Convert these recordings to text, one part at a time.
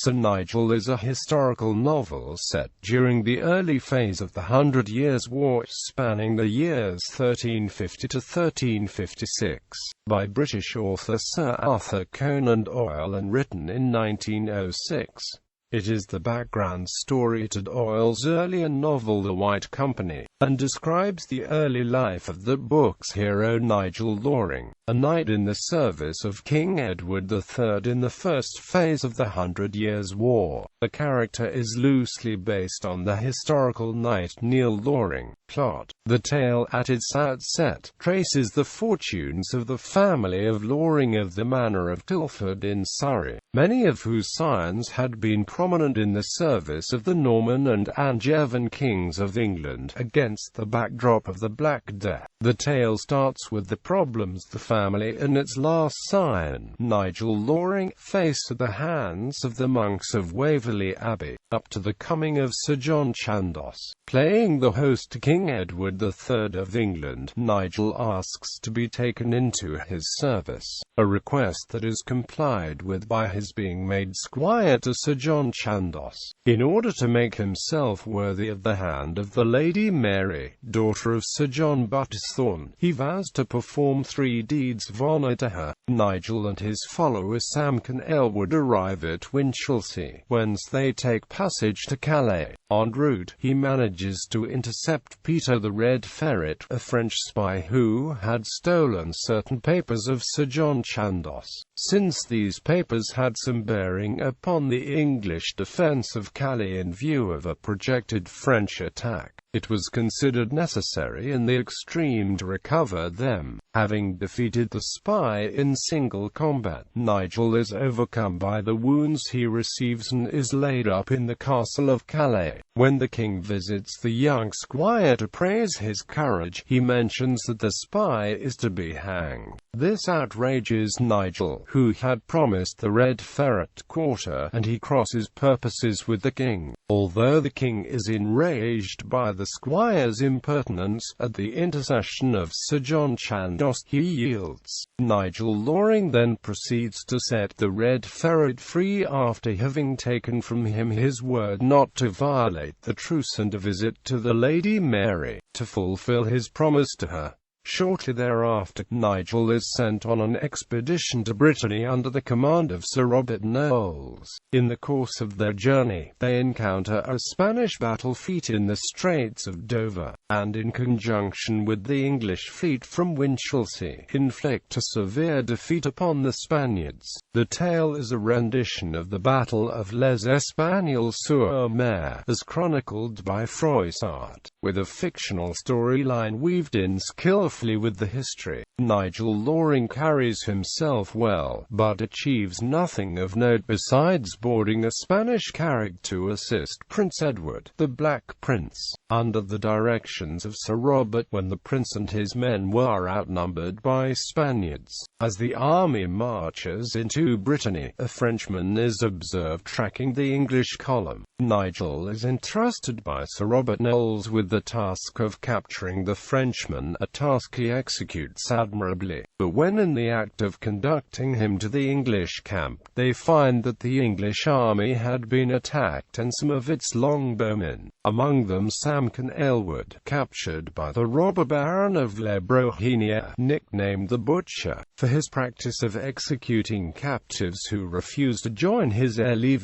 Sir Nigel is a historical novel set during the early phase of the Hundred Years' War, spanning the years 1350 to 1356, by British author Sir Arthur Conan Doyle and written in 1906. It is the background story to Doyle's earlier novel The White Company, and describes the early life of the book's hero Nigel Loring, a knight in the service of King Edward III in the first phase of the 100 Years' War. The character is loosely based on the historical knight Nigel Loring. Plot: the tale at its outset traces the fortunes of the family of Loring of the Manor of Tilford in Surrey, many of whose scions had been prominent in the service of the Norman and Angevin kings of England against the backdrop of the Black Death. The tale starts with the problems the family and its last scion, Nigel Loring, faced at the hands of the monks of Waverley Abbey, up to the coming of Sir John Chandos. Playing the host to King Edward III of England, Nigel asks to be taken into his service, a request that is complied with by his being made squire to Sir John Chandos. In order to make himself worthy of the hand of the Lady Mary, daughter of Sir John Buttesthorn, he vows to perform 3 deeds of honour to her. Nigel and his follower Samkin Aylward arrive at Winchelsea, whence they take passage to Calais. En route, he manages to intercept Peter the Red Ferret, a French spy who had stolen certain papers of Sir John Chandos. Since these papers had some bearing upon the English defence of Calais in view of a projected French attack, it was considered necessary in the extreme to recover them. Having defeated the spy in single combat, Nigel is overcome by the wounds he receives and is laid up in the castle of Calais. When the king visits the young squire to praise his courage, he mentions that the spy is to be hanged. This outrages Nigel, who had promised the Red Ferret quarter, and he crosses purposes with the king. Although the king is enraged by the squire's impertinence, at the intercession of Sir John Chandos he yields. Nigel Loring then proceeds to set the Red Ferret free after having taken from him his word not to violate the truce and to visit to the Lady Mary, to fulfill his promise to her. Shortly thereafter, Nigel is sent on an expedition to Brittany under the command of Sir Robert Knowles. In the course of their journey, they encounter a Spanish battle fleet in the Straits of Dover, and in conjunction with the English fleet from Winchelsea, inflict a severe defeat upon the Spaniards. The tale is a rendition of the Battle of Les Espagnols-sur-Mer, as chronicled by Froissart, with a fictional storyline weaved in skillfully with the history. Nigel Loring carries himself well, but achieves nothing of note besides boarding a Spanish carrack to assist Prince Edward, the Black Prince, under the directions of Sir Robert, when the prince and his men were outnumbered by Spaniards. As the army marches into Brittany, a Frenchman is observed tracking the English column. Nigel is entrusted by Sir Robert Knowles with the task of capturing the Frenchman, a task he executes admirably. But when in the act of conducting him to the English camp, they find that the English army had been attacked and some of its longbowmen, among them Samkin Aylward, captured by the robber Baron of Le Brohiniere, nicknamed the Butcher, for his practice of executing captives who refuse to join his leves.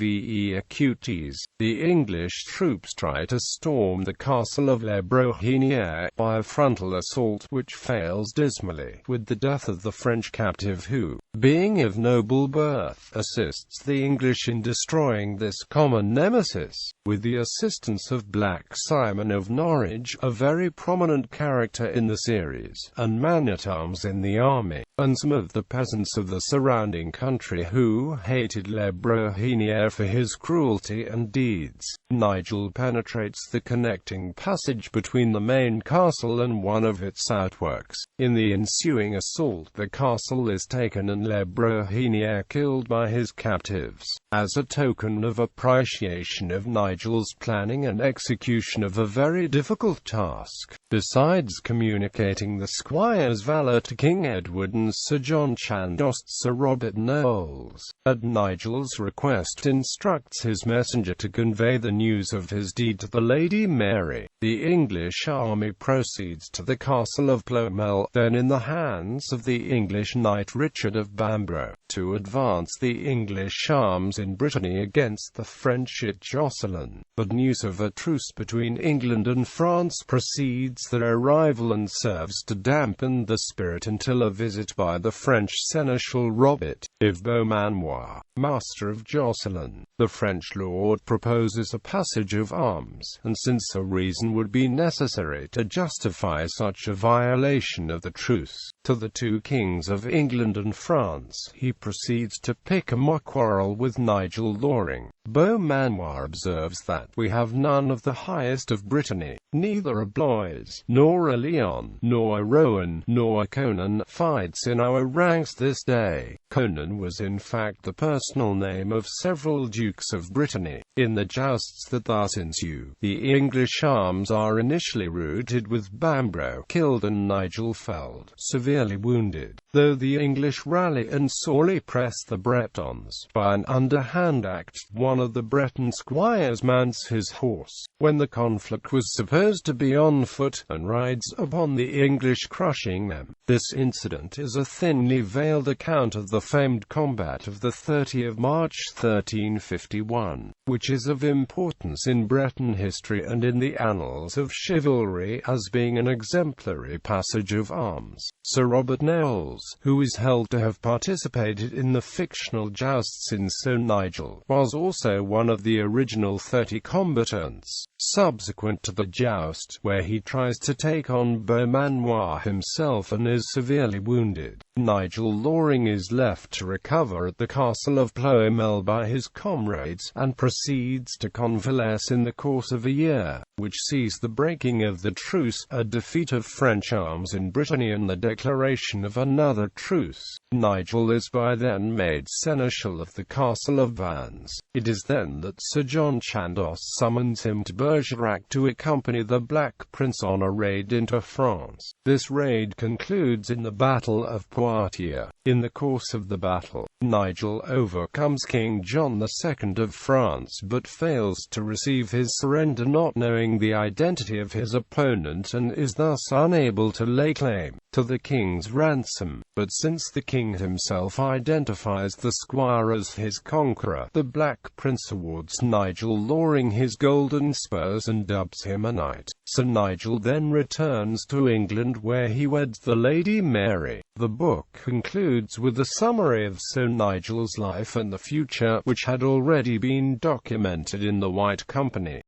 The English troops try to storm the castle of Le Brohiniere by a frontal assault which fails dismally, with the death of the French captive who, being of noble birth, assists the English in destroying this common nemesis. With the assistance of Black Simon of Norwich, a very prominent character in the series, and man-at-arms in the army, and some of the peasants of the surrounding country who hated Le Brohiniere for his cruelty and deeds, Nigel penetrates the connecting passage passage between the main castle and one of its outworks. In the ensuing assault, the castle is taken and Le Brehinier killed by his captives. As a token of appreciation of Nigel's planning and execution of a very difficult task, besides communicating the squire's valour to King Edward and Sir John Chandos, Sir Robert Knowles, at Nigel's request, instructs his messenger to convey the news of his deed to the Lady Mary. The English army proceeds to the castle of Ploemel, then in the hands of the English knight Richard of Bamborough, to advance the English arms in Brittany against the French at Josselin. But news of a truce between England and France precedes their arrival and serves to dampen the spirit until a visit by the French seneschal Robert of Beaumanoir, master of Josselin. The French lord proposes a passage of arms, and since a reason would be necessary to justify such a violation of the truce to the two kings of England and France, he proceeds to pick a mock quarrel with Nigel Loring. Beaumanoir observes that we have none of the highest of Brittany, neither a Blois, nor a Leon, nor a Rowan, nor a Conan fights in our ranks this day. Conan was in fact the personal name of several dukes of Brittany. In the jousts that thus ensue, the English arms are initially routed with Bamborough killed and Nigel felled, severely wounded, though the English rally and sorely press the Bretons. By an underhand act, one of the Breton squires mounts his horse, when the conflict was supposed to be on foot, and rides upon the English, crushing them. This incident is a thinly veiled account of the famed combat of the 30th of March 1351, which is of importance in Breton history and in the annals of chivalry as being an exemplary passage of arms. Sir Robert Knowles, who is held to have participated in the fictional jousts in Sir Nigel, was also one of the original 30 combatants. Subsequent to the joust, where he tries to take on Beaumanoir himself and is severely wounded, Nigel Loring is left to recover at the castle of Ploemel by his comrades, and proceeds to convalesce in the course of a year, which sees the breaking of the truce, a defeat of French arms in Brittany and the declaration of another truce. Nigel is by then made seneschal of the castle of Vannes. It is then that Sir John Chandos summons him to Bergerac to accompany the Black Prince on a raid into France. This raid concludes in the Battle of Poitiers. In the course of the battle, Nigel overcomes King John II of France but fails to receive his surrender, not knowing the identity of his opponent, and is thus unable to lay claim to the king's ransom. But since the king himself identifies the squire as his conqueror, the Black Prince awards Nigel Loring his golden spurs and dubs him a knight. Sir Nigel then returns to England, where he weds the Lady Mary. The book concludes with a summary of Sir Nigel's life and the future, which had already been documented in the White Company.